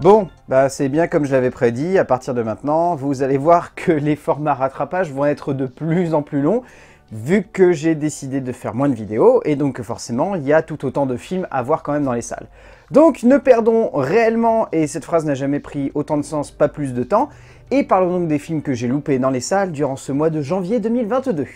Bon, c'est bien comme je l'avais prédit, à partir de maintenant, vous allez voir que les formats rattrapage vont être de plus en plus longs, vu que j'ai décidé de faire moins de vidéos, et donc forcément, il y a tout autant de films à voir quand même dans les salles. Donc ne perdons réellement, et cette phrase n'a jamais pris autant de sens, pas plus de temps, et parlons donc des films que j'ai loupés dans les salles durant ce mois de janvier 2022.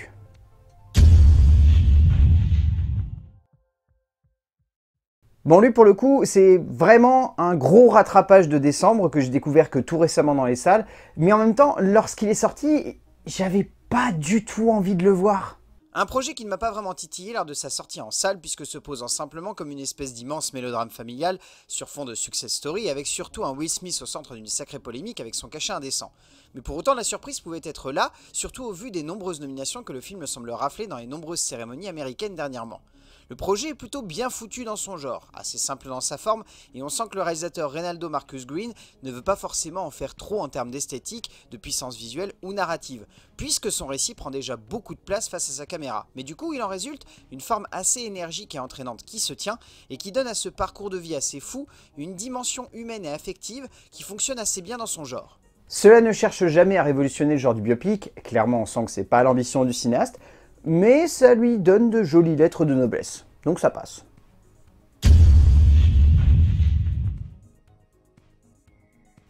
Bon, lui pour le coup, c'est vraiment un gros rattrapage de décembre que j'ai découvert que tout récemment dans les salles, mais en même temps, lorsqu'il est sorti, j'avais pas du tout envie de le voir. Un projet qui ne m'a pas vraiment titillé lors de sa sortie en salle puisque se posant simplement comme une espèce d'immense mélodrame familial sur fond de success story avec surtout un Will Smith au centre d'une sacrée polémique avec son cachet indécent. Mais pour autant la surprise pouvait être là, surtout au vu des nombreuses nominations que le film semble rafler dans les nombreuses cérémonies américaines dernièrement. Le projet est plutôt bien foutu dans son genre, assez simple dans sa forme, et on sent que le réalisateur Reynaldo Marcus Green ne veut pas forcément en faire trop en termes d'esthétique, de puissance visuelle ou narrative, puisque son récit prend déjà beaucoup de place face à sa caméra. Mais du coup, il en résulte une forme assez énergique et entraînante qui se tient, et qui donne à ce parcours de vie assez fou une dimension humaine et affective qui fonctionne assez bien dans son genre. Cela ne cherche jamais à révolutionner le genre du biopic, clairement on sent que c'est pas l'ambition du cinéaste, mais ça lui donne de jolies lettres de noblesse, donc ça passe.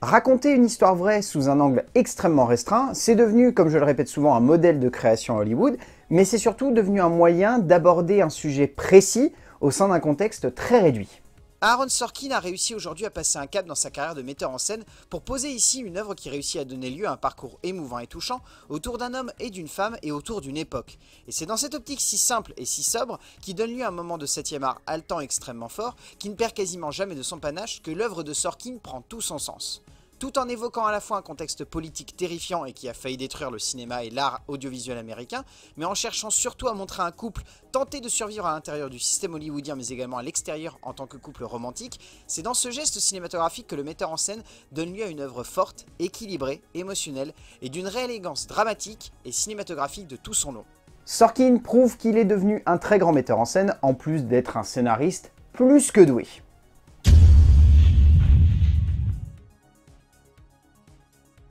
Raconter une histoire vraie sous un angle extrêmement restreint, c'est devenu, comme je le répète souvent, un modèle de création à Hollywood, mais c'est surtout devenu un moyen d'aborder un sujet précis au sein d'un contexte très réduit. Aaron Sorkin a réussi aujourd'hui à passer un cap dans sa carrière de metteur en scène pour poser ici une œuvre qui réussit à donner lieu à un parcours émouvant et touchant autour d'un homme et d'une femme et autour d'une époque. Et c'est dans cette optique si simple et si sobre qui donne lieu à un moment de 7e art haletant extrêmement fort qui ne perd quasiment jamais de son panache que l'œuvre de Sorkin prend tout son sens. Tout en évoquant à la fois un contexte politique terrifiant et qui a failli détruire le cinéma et l'art audiovisuel américain, mais en cherchant surtout à montrer un couple tenté de survivre à l'intérieur du système hollywoodien mais également à l'extérieur en tant que couple romantique, c'est dans ce geste cinématographique que le metteur en scène donne lieu à une œuvre forte, équilibrée, émotionnelle et d'une réelle élégance dramatique et cinématographique de tout son long. Sorkin prouve qu'il est devenu un très grand metteur en scène, en plus d'être un scénariste plus que doué.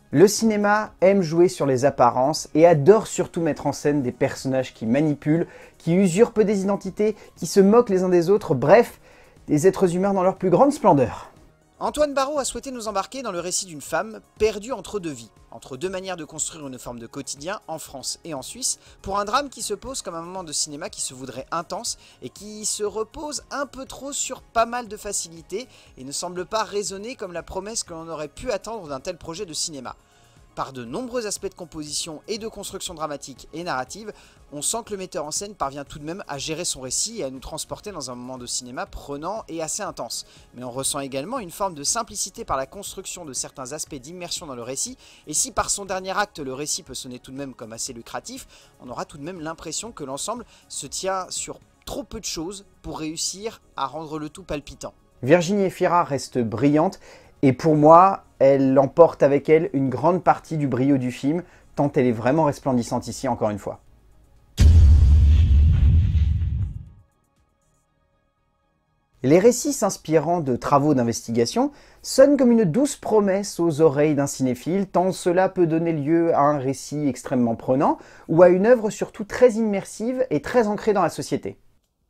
Le cinéma aime jouer sur les apparences et adore surtout mettre en scène des personnages qui manipulent, qui usurpent des identités, qui se moquent les uns des autres, bref, des êtres humains dans leur plus grande splendeur. Antoine Barraud a souhaité nous embarquer dans le récit d'une femme perdue entre deux vies, entre deux manières de construire une forme de quotidien en France et en Suisse, pour un drame qui se pose comme un moment de cinéma qui se voudrait intense et qui se repose un peu trop sur pas mal de facilité et ne semble pas résonner comme la promesse que l'on aurait pu attendre d'un tel projet de cinéma. Par de nombreux aspects de composition et de construction dramatique et narrative, on sent que le metteur en scène parvient tout de même à gérer son récit et à nous transporter dans un moment de cinéma prenant et assez intense. Mais on ressent également une forme de simplicité par la construction de certains aspects d'immersion dans le récit, et si par son dernier acte le récit peut sonner tout de même comme assez lucratif, on aura tout de même l'impression que l'ensemble se tient sur trop peu de choses pour réussir à rendre le tout palpitant. Virginie Efira reste brillante, et pour moi, elle emporte avec elle une grande partie du brio du film, tant elle est vraiment resplendissante ici encore une fois. Les récits s'inspirant de travaux d'investigation sonnent comme une douce promesse aux oreilles d'un cinéphile, tant cela peut donner lieu à un récit extrêmement prenant ou à une œuvre surtout très immersive et très ancrée dans la société.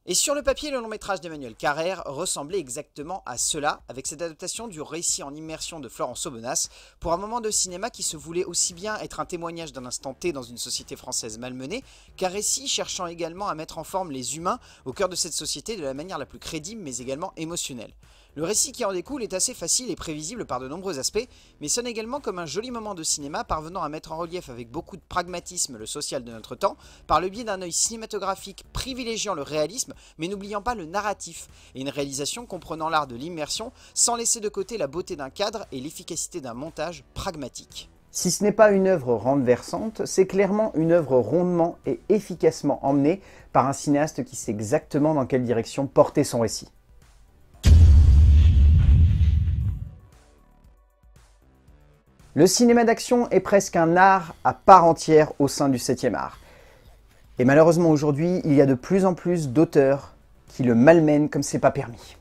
Et sur le papier, le long métrage d'Emmanuel Carrère ressemblait exactement à cela, avec cette adaptation du récit en immersion de Florence Aubenas, pour un moment de cinéma qui se voulait aussi bien être un témoignage d'un instant T dans une société française malmenée, qu'un récit cherchant également à mettre en forme les humains au cœur de cette société de la manière la plus crédible mais également émotionnelle. Le récit qui en découle est assez facile et prévisible par de nombreux aspects, mais sonne également comme un joli moment de cinéma parvenant à mettre en relief avec beaucoup de pragmatisme le social de notre temps, par le biais d'un œil cinématographique privilégiant le réalisme, mais n'oubliant pas le narratif, et une réalisation comprenant l'art de l'immersion, sans laisser de côté la beauté d'un cadre et l'efficacité d'un montage pragmatique. Si ce n'est pas une œuvre renversante, c'est clairement une œuvre rondement et efficacement emmenée par un cinéaste qui sait exactement dans quelle direction porter son récit. Le cinéma d'action est presque un art à part entière au sein du 7e art. Et malheureusement aujourd'hui, il y a de plus en plus d'auteurs qui le malmènent comme c'est pas permis.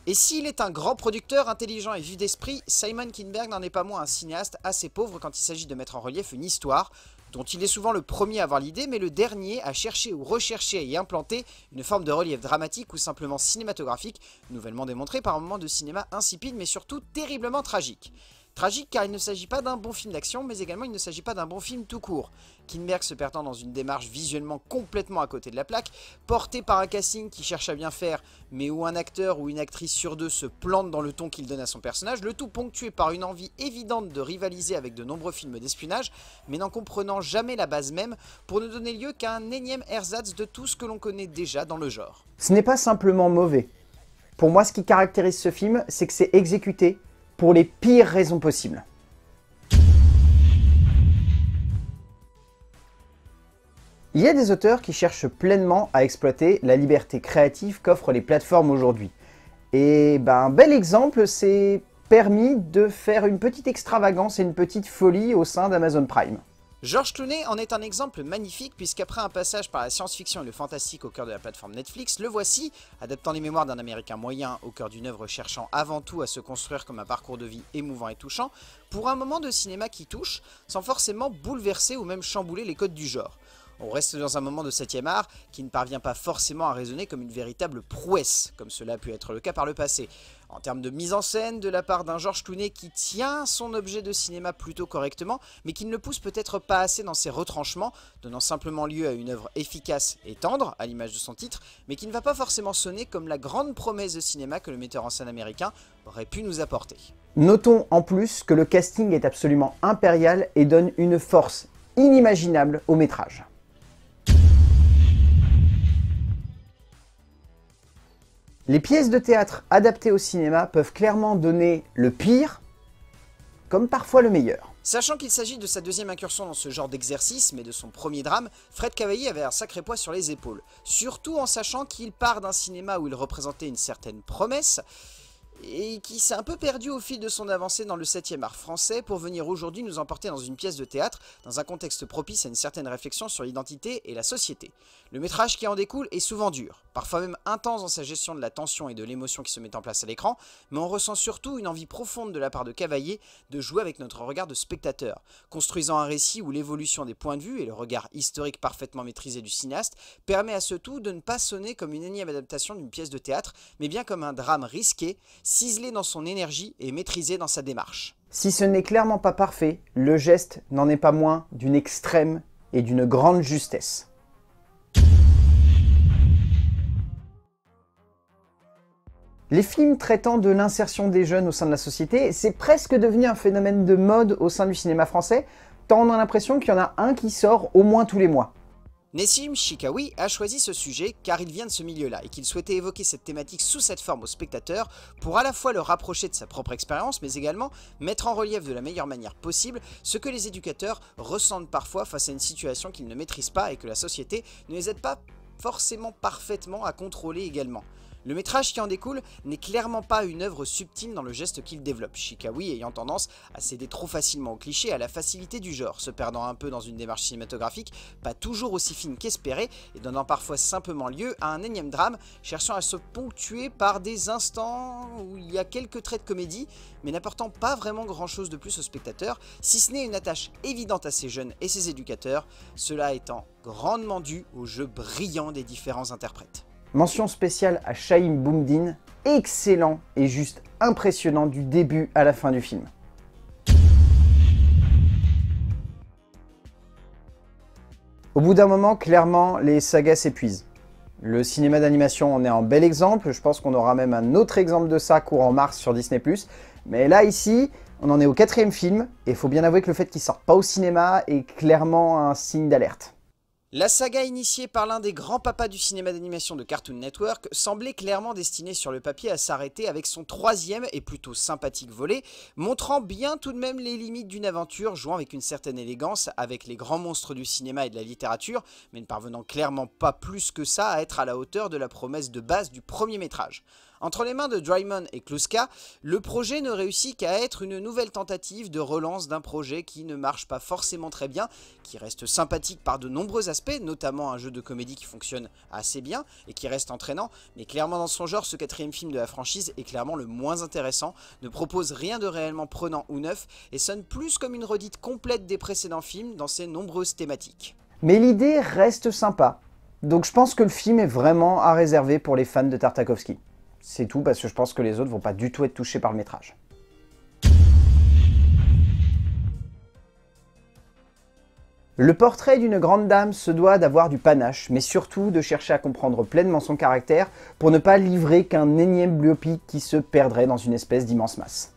Et s'il est un grand producteur intelligent et vif d'esprit, Simon Kinberg n'en est pas moins un cinéaste assez pauvre quand il s'agit de mettre en relief une histoire, dont il est souvent le premier à avoir l'idée, mais le dernier à chercher ou rechercher et implanter une forme de relief dramatique ou simplement cinématographique, nouvellement démontrée par un moment de cinéma insipide mais surtout terriblement tragique. Tragique car il ne s'agit pas d'un bon film d'action, mais également il ne s'agit pas d'un bon film tout court. Kinberg se perdant dans une démarche visuellement complètement à côté de la plaque, porté par un casting qui cherche à bien faire, mais où un acteur ou une actrice sur deux se plante dans le ton qu'il donne à son personnage, le tout ponctué par une envie évidente de rivaliser avec de nombreux films d'espionnage, mais n'en comprenant jamais la base même, pour ne donner lieu qu'à un énième ersatz de tout ce que l'on connaît déjà dans le genre. Ce n'est pas simplement mauvais. Pour moi, ce qui caractérise ce film, c'est que c'est exécuté pour les pires raisons possibles. Il y a des auteurs qui cherchent pleinement à exploiter la liberté créative qu'offrent les plateformes aujourd'hui. Et un bel exemple, c'est permis de faire une petite extravagance et une petite folie au sein d'Amazon Prime. George Clooney en est un exemple magnifique puisqu'après un passage par la science-fiction et le fantastique au cœur de la plateforme Netflix, le voici, adaptant les mémoires d'un Américain moyen au cœur d'une œuvre cherchant avant tout à se construire comme un parcours de vie émouvant et touchant, pour un moment de cinéma qui touche, sans forcément bouleverser ou même chambouler les codes du genre. On reste dans un moment de 7e art qui ne parvient pas forcément à résonner comme une véritable prouesse, comme cela a pu être le cas par le passé. En termes de mise en scène, de la part d'un George Clooney qui tient son objet de cinéma plutôt correctement, mais qui ne le pousse peut-être pas assez dans ses retranchements, donnant simplement lieu à une œuvre efficace et tendre, à l'image de son titre, mais qui ne va pas forcément sonner comme la grande promesse de cinéma que le metteur en scène américain aurait pu nous apporter. Notons en plus que le casting est absolument impérial et donne une force inimaginable au métrage. Les pièces de théâtre adaptées au cinéma peuvent clairement donner le pire, comme parfois le meilleur. Sachant qu'il s'agit de sa deuxième incursion dans ce genre d'exercice, mais de son premier drame, Fred Cavaillé avait un sacré poids sur les épaules. Surtout en sachant qu'il part d'un cinéma où il représentait une certaine promesse, et qui s'est un peu perdu au fil de son avancée dans le 7e art français pour venir aujourd'hui nous emporter dans une pièce de théâtre dans un contexte propice à une certaine réflexion sur l'identité et la société. Le métrage qui en découle est souvent dur, parfois même intense dans sa gestion de la tension et de l'émotion qui se met en place à l'écran, mais on ressent surtout une envie profonde de la part de Cavaillé de jouer avec notre regard de spectateur, construisant un récit où l'évolution des points de vue et le regard historique parfaitement maîtrisé du cinéaste permet à ce tout de ne pas sonner comme une énième adaptation d'une pièce de théâtre, mais bien comme un drame risqué, ciselé dans son énergie et maîtrisé dans sa démarche. Si ce n'est clairement pas parfait, le geste n'en est pas moins d'une extrême et d'une grande justesse. Les films traitant de l'insertion des jeunes au sein de la société, c'est presque devenu un phénomène de mode au sein du cinéma français, tant on a l'impression qu'il y en a un qui sort au moins tous les mois. Nessim Chikawi a choisi ce sujet car il vient de ce milieu-là et qu'il souhaitait évoquer cette thématique sous cette forme au spectateur pour à la fois le rapprocher de sa propre expérience mais également mettre en relief de la meilleure manière possible ce que les éducateurs ressentent parfois face à une situation qu'ils ne maîtrisent pas et que la société ne les aide pas forcément parfaitement à contrôler également. Le métrage qui en découle n'est clairement pas une œuvre subtile dans le geste qu'il développe, Chikawi ayant tendance à céder trop facilement aux clichés et à la facilité du genre, se perdant un peu dans une démarche cinématographique pas toujours aussi fine qu'espérée et donnant parfois simplement lieu à un énième drame, cherchant à se ponctuer par des instants où il y a quelques traits de comédie, mais n'apportant pas vraiment grand chose de plus au spectateur, si ce n'est une attache évidente à ces jeunes et ces éducateurs, cela étant grandement dû au jeu brillant des différents interprètes. Mention spéciale à Shaim Boumdine, excellent et juste impressionnant du début à la fin du film. Au bout d'un moment, clairement, les sagas s'épuisent. Le cinéma d'animation en est un bel exemple, je pense qu'on aura même un autre exemple de ça courant mars sur Disney+. Mais là, ici, on en est au 4e film, et il faut bien avouer que le fait qu'il ne sorte pas au cinéma est clairement un signe d'alerte. La saga initiée par l'un des grands papas du cinéma d'animation de Cartoon Network semblait clairement destinée sur le papier à s'arrêter avec son 3e et plutôt sympathique volet, montrant bien tout de même les limites d'une aventure, jouant avec une certaine élégance avec les grands monstres du cinéma et de la littérature, mais ne parvenant clairement pas plus que ça à être à la hauteur de la promesse de base du premier métrage. Entre les mains de Drymon et Kluska, le projet ne réussit qu'à être une nouvelle tentative de relance d'un projet qui ne marche pas forcément très bien, qui reste sympathique par de nombreux aspects, notamment un jeu de comédie qui fonctionne assez bien et qui reste entraînant, mais clairement dans son genre, ce quatrième film de la franchise est clairement le moins intéressant, ne propose rien de réellement prenant ou neuf et sonne plus comme une redite complète des précédents films dans ses nombreuses thématiques. Mais l'idée reste sympa, donc je pense que le film est vraiment à réserver pour les fans de Tartakovsky. C'est tout, parce que je pense que les autres vont pas du tout être touchés par le métrage. Le portrait d'une grande dame se doit d'avoir du panache, mais surtout de chercher à comprendre pleinement son caractère pour ne pas livrer qu'un énième biopic qui se perdrait dans une espèce d'immense masse.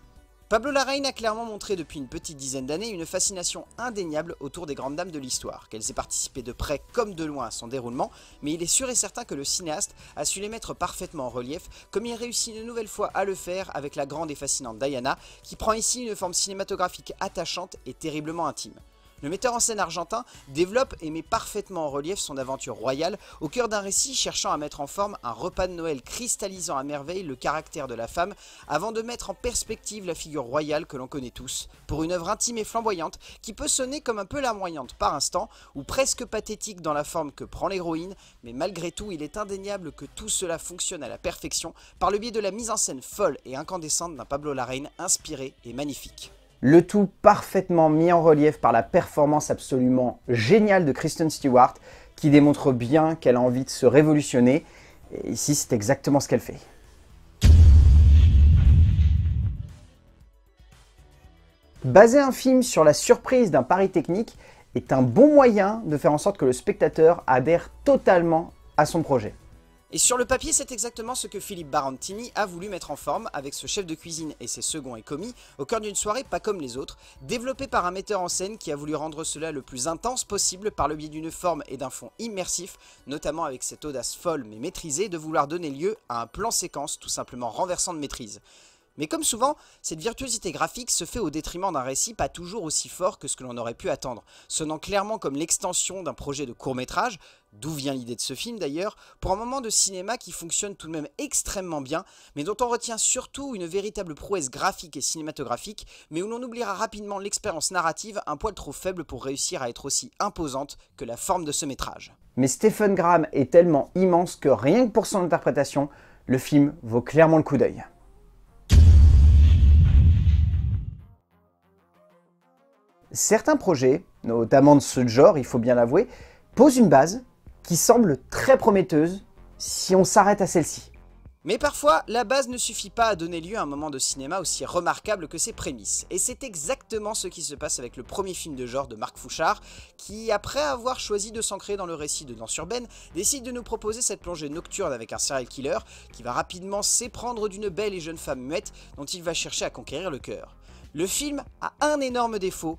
Pablo Larraín a clairement montré depuis une petite dizaine d'années une fascination indéniable autour des grandes dames de l'histoire, qu'elles aient participé de près comme de loin à son déroulement, mais il est sûr et certain que le cinéaste a su les mettre parfaitement en relief, comme il réussit une nouvelle fois à le faire avec la grande et fascinante Diana, qui prend ici une forme cinématographique attachante et terriblement intime. Le metteur en scène argentin développe et met parfaitement en relief son aventure royale au cœur d'un récit cherchant à mettre en forme un repas de Noël cristallisant à merveille le caractère de la femme avant de mettre en perspective la figure royale que l'on connaît tous, pour une œuvre intime et flamboyante qui peut sonner comme un peu larmoyante par instant ou presque pathétique dans la forme que prend l'héroïne, mais malgré tout il est indéniable que tout cela fonctionne à la perfection par le biais de la mise en scène folle et incandescente d'un Pablo Larraín inspiré et magnifique. Le tout parfaitement mis en relief par la performance absolument géniale de Kristen Stewart, qui démontre bien qu'elle a envie de se révolutionner, et ici c'est exactement ce qu'elle fait. Baser un film sur la surprise d'un pari technique est un bon moyen de faire en sorte que le spectateur adhère totalement à son projet. Et sur le papier, c'est exactement ce que Philippe Barantini a voulu mettre en forme avec ce chef de cuisine et ses seconds et commis au cœur d'une soirée pas comme les autres, développée par un metteur en scène qui a voulu rendre cela le plus intense possible par le biais d'une forme et d'un fond immersif, notamment avec cette audace folle mais maîtrisée de vouloir donner lieu à un plan séquence tout simplement renversant de maîtrise. Mais comme souvent, cette virtuosité graphique se fait au détriment d'un récit pas toujours aussi fort que ce que l'on aurait pu attendre, sonnant clairement comme l'extension d'un projet de court-métrage, d'où vient l'idée de ce film d'ailleurs, pour un moment de cinéma qui fonctionne tout de même extrêmement bien, mais dont on retient surtout une véritable prouesse graphique et cinématographique, mais où l'on oubliera rapidement l'expérience narrative un poil trop faible pour réussir à être aussi imposante que la forme de ce métrage. Mais Stephen Graham est tellement immense que rien que pour son interprétation, le film vaut clairement le coup d'œil. Certains projets, notamment de ce genre, il faut bien l'avouer, posent une base qui semble très prometteuse si on s'arrête à celle-ci. Mais parfois, la base ne suffit pas à donner lieu à un moment de cinéma aussi remarquable que ses prémices. Et c'est exactement ce qui se passe avec le premier film de genre de Marc Fouchard, qui, après avoir choisi de s'ancrer dans le récit de Danse urbaine, décide de nous proposer cette plongée nocturne avec un serial killer qui va rapidement s'éprendre d'une belle et jeune femme muette dont il va chercher à conquérir le cœur. Le film a un énorme défaut,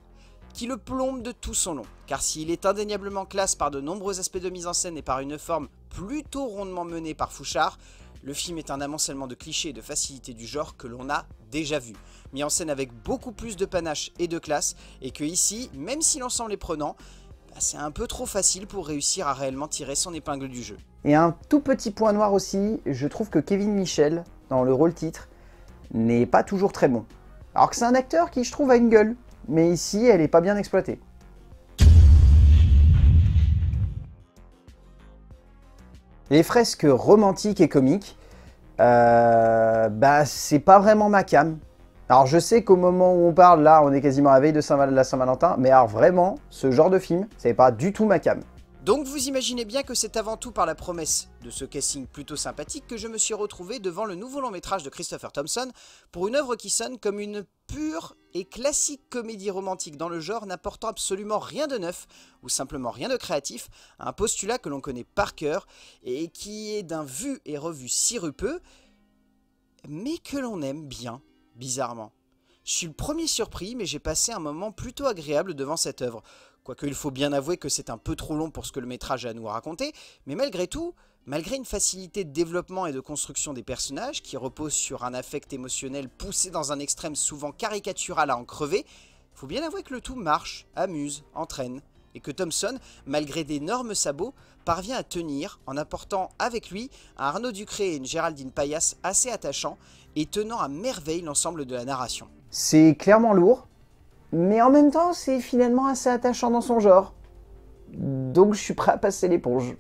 qui le plombe de tout son long, car s'il est indéniablement classe par de nombreux aspects de mise en scène et par une forme plutôt rondement menée par Fouchard, le film est un amoncellement de clichés et de facilités du genre que l'on a déjà vu, mis en scène avec beaucoup plus de panache et de classe, et que ici, même si l'ensemble est prenant, c'est un peu trop facile pour réussir à réellement tirer son épingle du jeu. Et un tout petit point noir aussi, je trouve que Kevin Michel, dans le rôle titre, n'est pas toujours très bon. Alors que c'est un acteur qui, je trouve, a une gueule. Mais ici, elle n'est pas bien exploitée. Les fresques romantiques et comiques, c'est pas vraiment ma came. Alors je sais qu'au moment où on parle, là, on est quasiment à la veille de la Saint-Valentin, mais alors vraiment, ce genre de film, c'est pas du tout ma came. Donc vous imaginez bien que c'est avant tout par la promesse de ce casting plutôt sympathique que je me suis retrouvé devant le nouveau long métrage de Christopher Thompson pour une œuvre qui sonne comme une pure et classique comédie romantique dans le genre n'apportant absolument rien de neuf ou simplement rien de créatif à un postulat que l'on connaît par cœur et qui est d'un vu et revu sirupeux mais que l'on aime bien, bizarrement. Je suis le premier surpris mais j'ai passé un moment plutôt agréable devant cette œuvre. Quoique il faut bien avouer que c'est un peu trop long pour ce que le métrage a à nous raconter, mais malgré tout, malgré une facilité de développement et de construction des personnages qui repose sur un affect émotionnel poussé dans un extrême souvent caricatural à en crever, faut bien avouer que le tout marche, amuse, entraîne, et que Thompson, malgré d'énormes sabots, parvient à tenir en apportant avec lui un Arnaud Ducré et une Géraldine Paillasse assez attachants et tenant à merveille l'ensemble de la narration. C'est clairement lourd, mais en même temps c'est finalement assez attachant dans son genre. Donc je suis prêt à passer l'éponge.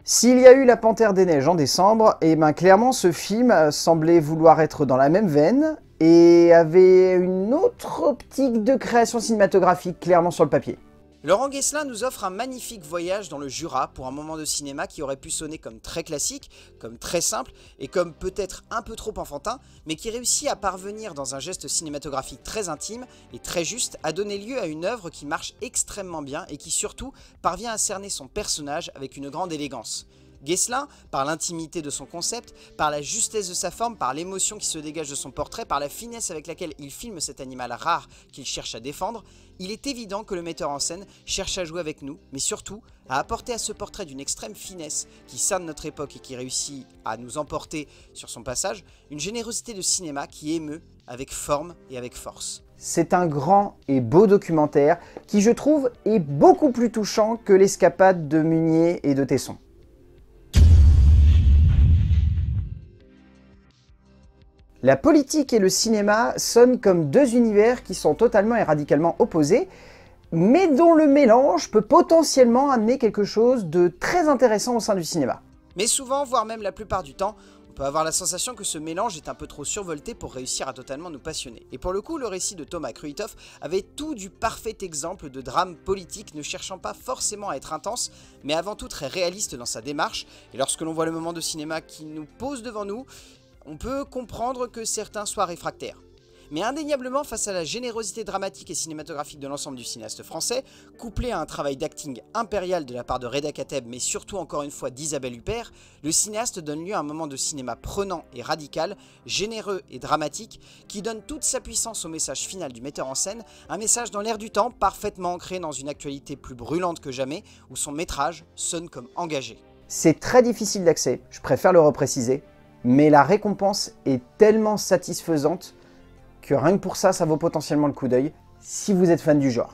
S'il y a eu La Panthère des Neiges en décembre, et ben clairement ce film semblait vouloir être dans la même veine et avait une autre optique de création cinématographique clairement sur le papier. Laurent Guesselin nous offre un magnifique voyage dans le Jura pour un moment de cinéma qui aurait pu sonner comme très classique, comme très simple et comme peut-être un peu trop enfantin, mais qui réussit à parvenir dans un geste cinématographique très intime et très juste à donner lieu à une œuvre qui marche extrêmement bien et qui surtout parvient à cerner son personnage avec une grande élégance. Guesselin, par l'intimité de son concept, par la justesse de sa forme, par l'émotion qui se dégage de son portrait, par la finesse avec laquelle il filme cet animal rare qu'il cherche à défendre, il est évident que le metteur en scène cherche à jouer avec nous, mais surtout à apporter à ce portrait d'une extrême finesse qui cerne notre époque et qui réussit à nous emporter sur son passage, une générosité de cinéma qui émeut avec forme et avec force. C'est un grand et beau documentaire qui, je trouve, est beaucoup plus touchant que l'escapade de Munier et de Tesson. La politique et le cinéma sonnent comme deux univers qui sont totalement et radicalement opposés, mais dont le mélange peut potentiellement amener quelque chose de très intéressant au sein du cinéma. Mais souvent, voire même la plupart du temps, on peut avoir la sensation que ce mélange est un peu trop survolté pour réussir à totalement nous passionner. Et pour le coup, le récit de Thomas Kruithoff avait tout du parfait exemple de drame politique ne cherchant pas forcément à être intense, mais avant tout très réaliste dans sa démarche. Et lorsque l'on voit le moment de cinéma qui nous pose devant nous, on peut comprendre que certains soient réfractaires. Mais indéniablement, face à la générosité dramatique et cinématographique de l'ensemble du cinéaste français, couplé à un travail d'acting impérial de la part de Reda Kateb, mais surtout encore une fois d'Isabelle Huppert, le cinéaste donne lieu à un moment de cinéma prenant et radical, généreux et dramatique, qui donne toute sa puissance au message final du metteur en scène, un message dans l'air du temps, parfaitement ancré dans une actualité plus brûlante que jamais, où son métrage sonne comme engagé. C'est très difficile d'accès, je préfère le repréciser, mais la récompense est tellement satisfaisante que rien que pour ça, ça vaut potentiellement le coup d'œil si vous êtes fan du genre.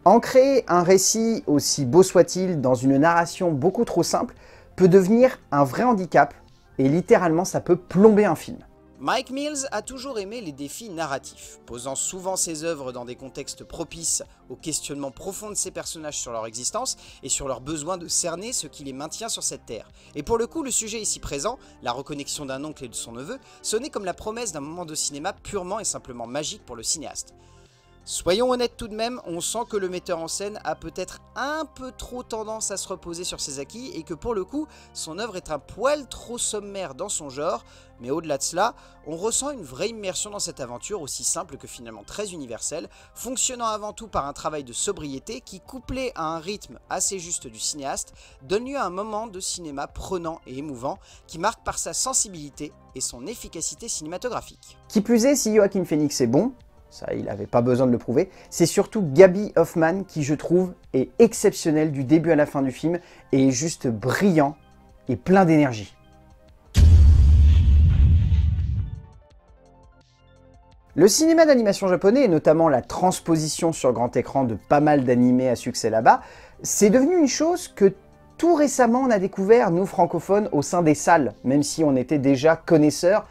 Ancrer un récit, aussi beau soit-il, dans une narration beaucoup trop simple, peut devenir un vrai handicap, et littéralement ça peut plomber un film. Mike Mills a toujours aimé les défis narratifs, posant souvent ses œuvres dans des contextes propices au questionnement profond de ses personnages sur leur existence et sur leur besoin de cerner ce qui les maintient sur cette terre. Et pour le coup, le sujet ici présent, la reconnexion d'un oncle et de son neveu, sonnait comme la promesse d'un moment de cinéma purement et simplement magique pour le cinéaste. Soyons honnêtes tout de même, on sent que le metteur en scène a peut-être un peu trop tendance à se reposer sur ses acquis et que pour le coup, son œuvre est un poil trop sommaire dans son genre, mais au-delà de cela, on ressent une vraie immersion dans cette aventure aussi simple que finalement très universelle, fonctionnant avant tout par un travail de sobriété qui, couplé à un rythme assez juste du cinéaste, donne lieu à un moment de cinéma prenant et émouvant qui marque par sa sensibilité et son efficacité cinématographique. Qui plus est, si Joaquin Phoenix est bon, ça il n'avait pas besoin de le prouver, c'est surtout Gaby Hoffmann qui, je trouve, est exceptionnel du début à la fin du film et est juste brillant et plein d'énergie. Le cinéma d'animation japonais, et notamment la transposition sur grand écran de pas mal d'animés à succès là-bas, c'est devenu une chose que tout récemment on a découvert, nous francophones, au sein des salles, même si on était déjà connaisseurs,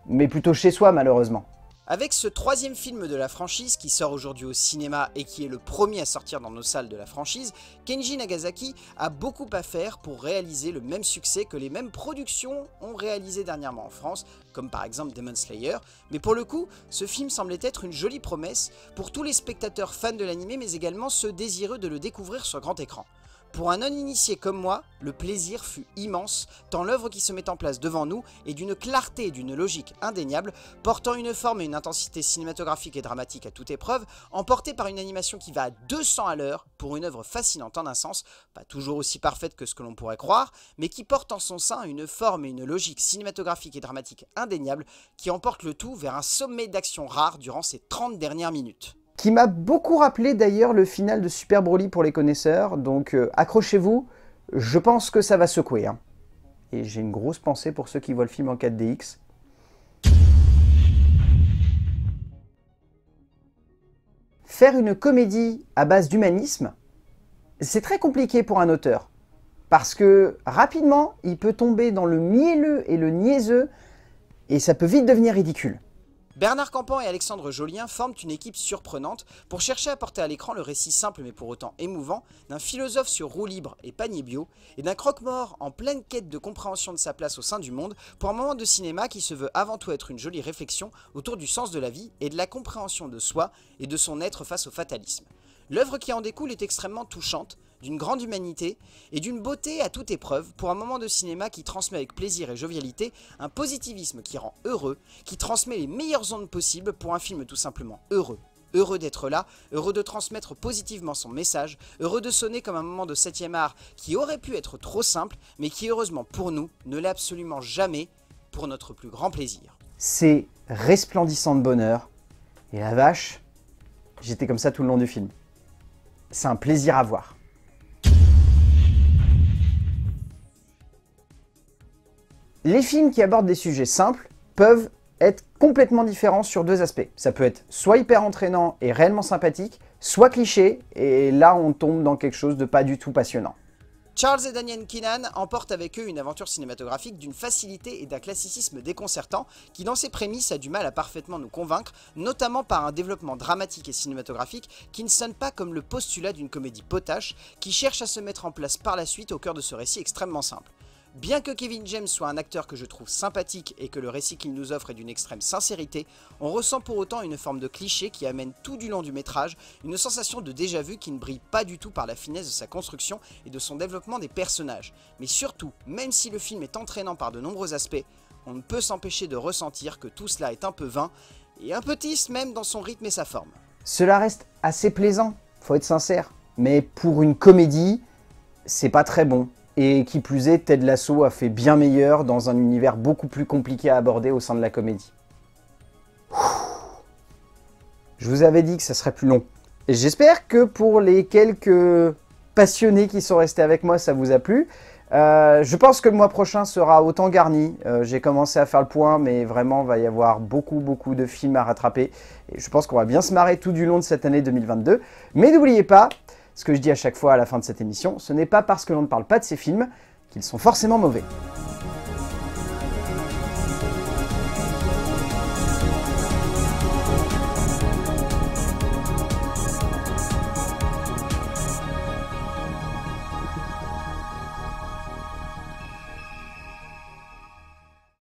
mais plutôt chez soi malheureusement. Avec ce troisième film de la franchise qui sort aujourd'hui au cinéma et qui est le premier à sortir dans nos salles de la franchise, Kenji Nagasaki a beaucoup à faire pour réaliser le même succès que les mêmes productions ont réalisé dernièrement en France, comme par exemple Demon Slayer, mais pour le coup, ce film semblait être une jolie promesse pour tous les spectateurs fans de l'anime mais également ceux désireux de le découvrir sur grand écran. Pour un non-initié comme moi, le plaisir fut immense, tant l'œuvre qui se met en place devant nous est d'une clarté et d'une logique indéniable, portant une forme et une intensité cinématographique et dramatique à toute épreuve, emportée par une animation qui va à 200 à l'heure pour une œuvre fascinante en un sens, pas toujours aussi parfaite que ce que l'on pourrait croire, mais qui porte en son sein une forme et une logique cinématographique et dramatique indéniables qui emporte le tout vers un sommet d'action rare durant ces 30 dernières minutes. Qui m'a beaucoup rappelé d'ailleurs le final de Super Broly pour les connaisseurs, donc accrochez-vous, je pense que ça va secouer. et j'ai une grosse pensée pour ceux qui voient le film en 4DX. Faire une comédie à base d'humanisme, c'est très compliqué pour un auteur. Parce que rapidement, il peut tomber dans le mielleux et le niaiseux, et ça peut vite devenir ridicule. Bernard Campan et Alexandre Jolien forment une équipe surprenante pour chercher à porter à l'écran le récit simple mais pour autant émouvant d'un philosophe sur roue libre et panier bio et d'un croque-mort en pleine quête de compréhension de sa place au sein du monde pour un moment de cinéma qui se veut avant tout être une jolie réflexion autour du sens de la vie et de la compréhension de soi et de son être face au fatalisme. L'œuvre qui en découle est extrêmement touchante, d'une grande humanité et d'une beauté à toute épreuve pour un moment de cinéma qui transmet avec plaisir et jovialité un positivisme qui rend heureux, qui transmet les meilleures ondes possibles pour un film tout simplement heureux. Heureux d'être là, heureux de transmettre positivement son message, heureux de sonner comme un moment de 7e art qui aurait pu être trop simple, mais qui heureusement pour nous ne l'est absolument jamais, pour notre plus grand plaisir. C'est resplendissant de bonheur, et la vache, j'étais comme ça tout le long du film. C'est un plaisir à voir. Les films qui abordent des sujets simples peuvent être complètement différents sur deux aspects. Ça peut être soit hyper entraînant et réellement sympathique, soit cliché, et là on tombe dans quelque chose de pas du tout passionnant. Charles et Daniel Keenan emportent avec eux une aventure cinématographique d'une facilité et d'un classicisme déconcertant qui dans ses prémices a du mal à parfaitement nous convaincre, notamment par un développement dramatique et cinématographique qui ne sonne pas comme le postulat d'une comédie potache qui cherche à se mettre en place par la suite au cœur de ce récit extrêmement simple. Bien que Kevin James soit un acteur que je trouve sympathique et que le récit qu'il nous offre est d'une extrême sincérité, on ressent pour autant une forme de cliché qui amène tout du long du métrage une sensation de déjà-vu qui ne brille pas du tout par la finesse de sa construction et de son développement des personnages. Mais surtout, même si le film est entraînant par de nombreux aspects, on ne peut s'empêcher de ressentir que tout cela est un peu vain et un peu triste même dans son rythme et sa forme. Cela reste assez plaisant, faut être sincère, mais pour une comédie, c'est pas très bon. Et qui plus est, Ted Lasso a fait bien meilleur dans un univers beaucoup plus compliqué à aborder au sein de la comédie. Je vous avais dit que ça serait plus long. J'espère que pour les quelques passionnés qui sont restés avec moi, ça vous a plu. Je pense que le mois prochain sera autant garni. J'ai commencé à faire le point, mais vraiment, il va y avoir beaucoup de films à rattraper. Et je pense qu'on va bien se marrer tout du long de cette année 2022. Mais n'oubliez pas, ce que je dis à chaque fois à la fin de cette émission, ce n'est pas parce que l'on ne parle pas de ces films qu'ils sont forcément mauvais.